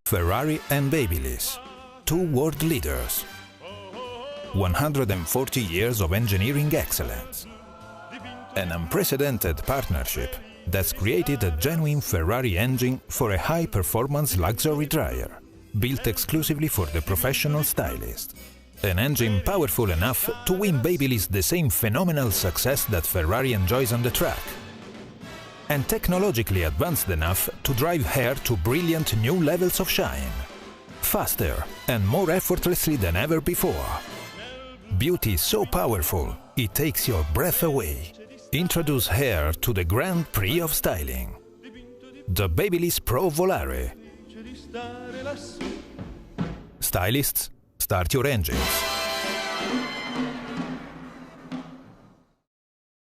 Ferrari and BaByliss, two world leaders. 140 years of engineering excellence. An unprecedented partnership that's created a genuine Ferrari engine for a high-performance luxury dryer, built exclusively for the professional stylist. An engine powerful enough to win BaByliss the same phenomenal success that Ferrari enjoys on the track. And technologically advanced enough to drive hair to brilliant new levels of shine. Faster and more effortlessly than ever before. Beauty so powerful, it takes your breath away. Introduce hair to the Grand Prix of styling. The BaByliss Pro Volare. Stylists, start your engines.